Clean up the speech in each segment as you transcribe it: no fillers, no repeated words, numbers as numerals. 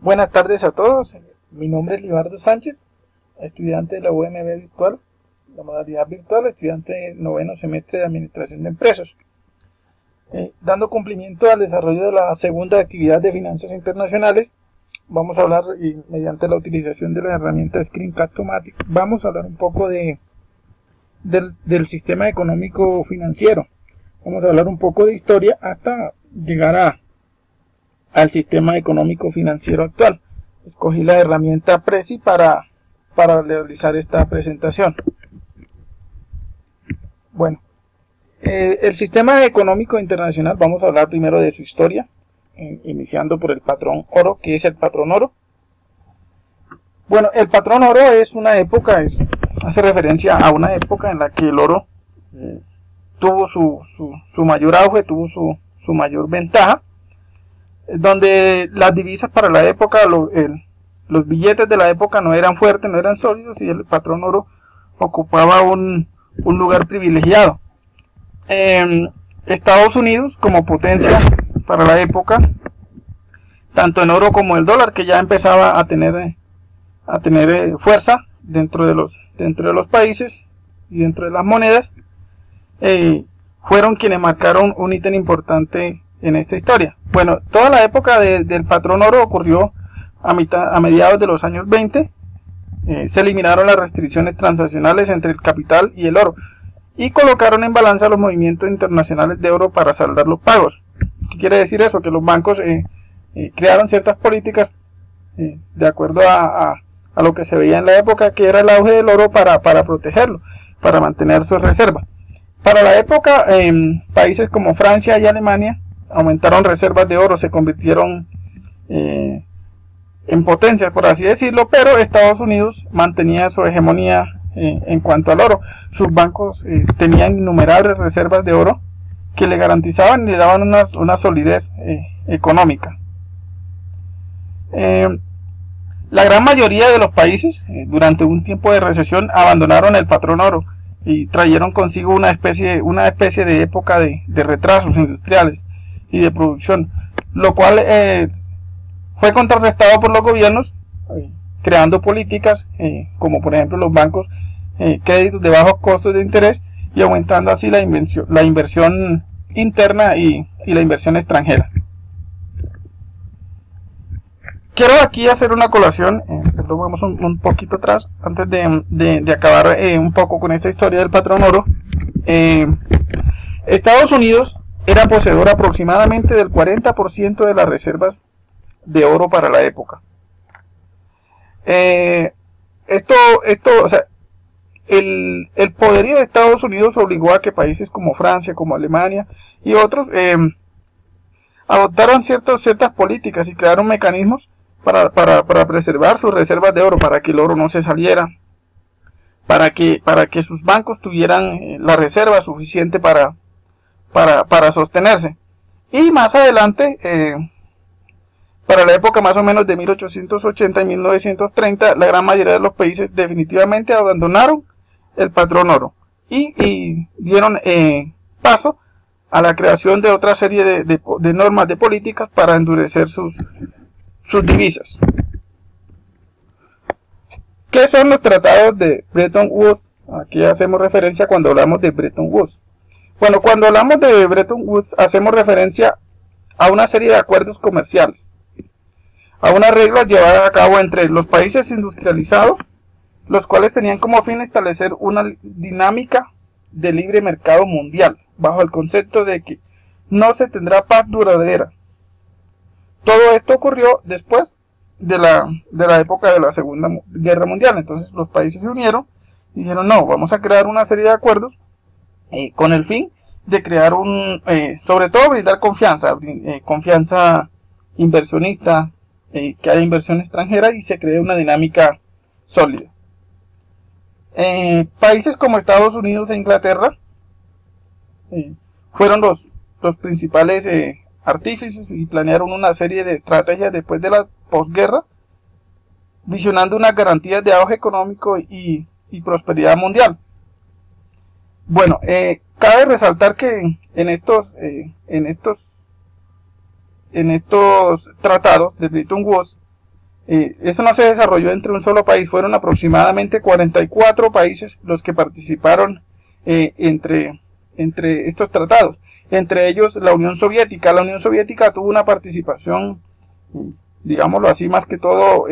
Buenas tardes a todos, mi nombre es Libardo Sánchez, estudiante de la UMB virtual, la modalidad virtual, estudiante de noveno semestre de Administración de Empresas. Dando cumplimiento al desarrollo de la segunda actividad de finanzas internacionales, vamos a hablar, mediante la utilización de la herramienta Screencast-O-Matic, vamos a hablar un poco del sistema económico financiero. Vamos a hablar un poco de historia hasta llegar al sistema económico financiero actual. Escogí la herramienta Prezi para realizar esta presentación. Bueno, el sistema económico internacional, vamos a hablar primero de su historia, iniciando por el patrón oro. ¿Qué es el patrón oro? Bueno, el patrón oro es una época, hace referencia a una época en la que el oro tuvo su mayor auge, tuvo su mayor ventaja, donde las divisas para la época, los billetes de la época no eran fuertes, no eran sólidos, y el patrón oro ocupaba un lugar privilegiado. Estados Unidos, como potencia para la época, tanto en oro como el dólar, que ya empezaba a tener fuerza dentro de los países y dentro de las monedas, fueron quienes marcaron un ítem importante en esta historia. Bueno, toda la época del patrón oro ocurrió a mediados de los años 20. Se eliminaron las restricciones transaccionales entre el capital y el oro y colocaron en balanza los movimientos internacionales de oro para saldar los pagos. ¿Qué quiere decir eso? Que los bancos crearon ciertas políticas de acuerdo a lo que se veía en la época, que era el auge del oro, para protegerlo, para mantener sus reservas. Para la época, países como Francia y Alemania aumentaron reservas de oro, se convirtieron en potencias, por así decirlo, pero Estados Unidos mantenía su hegemonía en cuanto al oro. Sus bancos tenían innumerables reservas de oro que le garantizaban y le daban una solidez económica. La gran mayoría de los países, durante un tiempo de recesión, abandonaron el patrón oro y trajeron consigo una especie de época de retrasos industriales y de producción, lo cual fue contrarrestado por los gobiernos, creando políticas como por ejemplo los bancos, créditos de bajos costos de interés, y aumentando así la inversión interna y la inversión extranjera. Quiero aquí hacer una colación, perdón, vamos un poquito atrás, antes de acabar un poco con esta historia del patrón oro. Estados Unidos era poseedor aproximadamente del 40% de las reservas de oro para la época. O sea, el poderío de Estados Unidos obligó a que países como Francia, como Alemania y otros adoptaron ciertas políticas y crearon mecanismos para preservar sus reservas de oro, para que el oro no se saliera, para que sus bancos tuvieran la reserva suficiente para sostenerse. Y más adelante, para la época más o menos de 1880 y 1930, la gran mayoría de los países definitivamente abandonaron el patrón oro y dieron paso a la creación de otra serie de normas, de políticas para endurecer sus divisas. ¿Qué son los tratados de Bretton Woods? Aquí hacemos referencia cuando hablamos de Bretton Woods. Bueno, cuando hablamos de Bretton Woods hacemos referencia a una serie de acuerdos comerciales, a unas reglas llevadas a cabo entre los países industrializados, los cuales tenían como fin establecer una dinámica de libre mercado mundial, bajo el concepto de que no se tendrá paz duradera. Todo esto ocurrió después de la época de la Segunda Guerra Mundial. Entonces los países se unieron y dijeron: no, vamos a crear una serie de acuerdos con el fin de crear sobre todo brindar confianza inversionista, que haya inversión extranjera y se cree una dinámica sólida. Países como Estados Unidos e Inglaterra fueron los principales artífices y planearon una serie de estrategias después de la posguerra, visionando unas garantías de auge económico y prosperidad mundial. Bueno, cabe resaltar que en estos tratados de Bretton Woods Eso no se desarrolló entre un solo país, fueron aproximadamente 44 países los que participaron entre estos tratados, entre ellos la Unión Soviética. La Unión Soviética tuvo una participación, digámoslo así, más que todo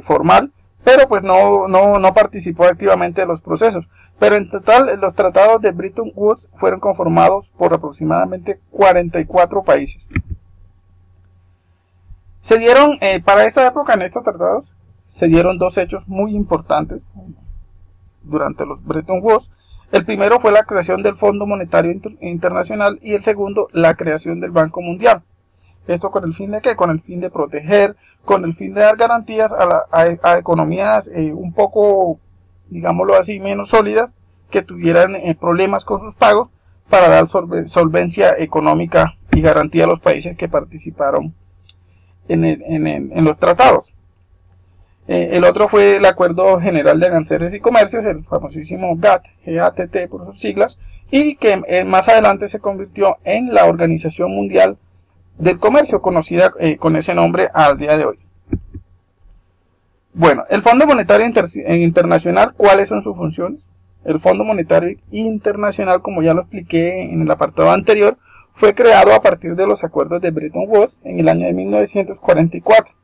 formal, pero pues no participó activamente de los procesos. Pero en total los tratados de Bretton Woods fueron conformados por aproximadamente 44 países. Se dieron, para esta época en estos tratados, se dieron dos hechos muy importantes durante los Bretton Woods. El primero fue la creación del Fondo Monetario Internacional y el segundo, la creación del Banco Mundial. ¿Esto con el fin de qué? Con el fin de proteger, con el fin de dar garantías a economías un poco, digámoslo así, menos sólidas, que tuvieran problemas con sus pagos, para dar solvencia económica y garantía a los países que participaron en los tratados. El otro fue el Acuerdo General de Aranceles y Comercios, el famosísimo GATT, GATT por sus siglas, y que más adelante se convirtió en la Organización Mundial del Comercio, conocida con ese nombre al día de hoy. Bueno, el Fondo Monetario Internacional, ¿cuáles son sus funciones? El Fondo Monetario Internacional, como ya lo expliqué en el apartado anterior, fue creado a partir de los acuerdos de Bretton Woods en el año de 1944.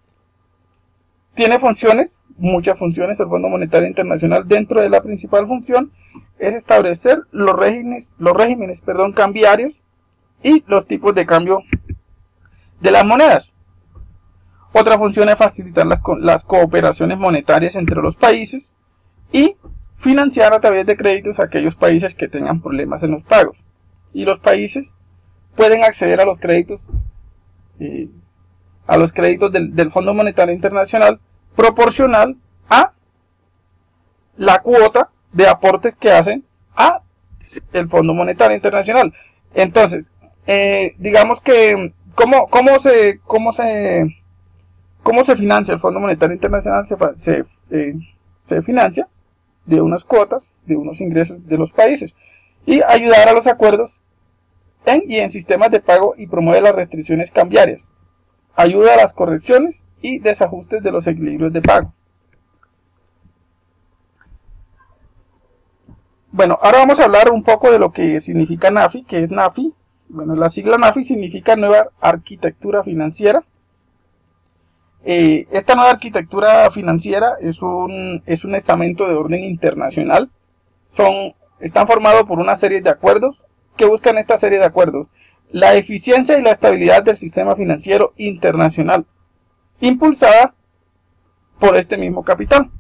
Tiene funciones, muchas funciones, el Fondo Monetario Internacional. Dentro de la principal función es establecer los regímenes cambiarios y los tipos de cambio de las monedas. Otra función es facilitar las cooperaciones monetarias entre los países y financiar a través de créditos a aquellos países que tengan problemas en los pagos. Y los países pueden acceder a los créditos del Fondo Monetario Internacional proporcional a la cuota de aportes que hacen a el Fondo Monetario Internacional. Entonces, digamos que ¿cómo se financia el Fondo Monetario Internacional? Se financia de unas cuotas, de unos ingresos de los países, y ayudar a los acuerdos en sistemas de pago, y promueve las restricciones cambiarias, ayuda a las correcciones y desajustes de los equilibrios de pago. Bueno, ahora vamos a hablar un poco de lo que significa NAFI. ¿Qué es NAFI? Bueno, la sigla NAFI significa Nueva Arquitectura Financiera. Esta nueva arquitectura financiera es un estamento de orden internacional. Están formados por una serie de acuerdos. ¿Qué buscan esta serie de acuerdos? La eficiencia y la estabilidad del sistema financiero internacional, impulsada por este mismo capital.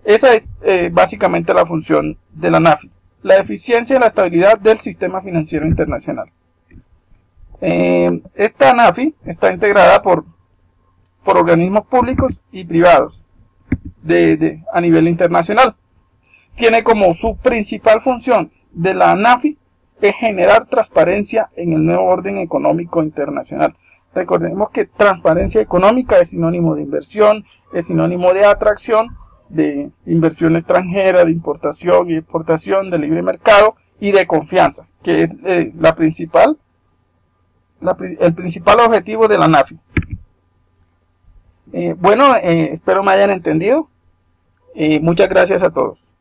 Esa es básicamente la función de la NAFI, la eficiencia y la estabilidad del sistema financiero internacional. Esta NAFI está integrada por organismos públicos y privados a nivel internacional. Tiene como su principal función de la NAFI es generar transparencia en el nuevo orden económico internacional. Recordemos que transparencia económica es sinónimo de inversión, es sinónimo de atracción de inversión extranjera, de importación y exportación, de libre mercado y de confianza, que es el principal objetivo de la NAFI. Espero me hayan entendido. Muchas gracias a todos.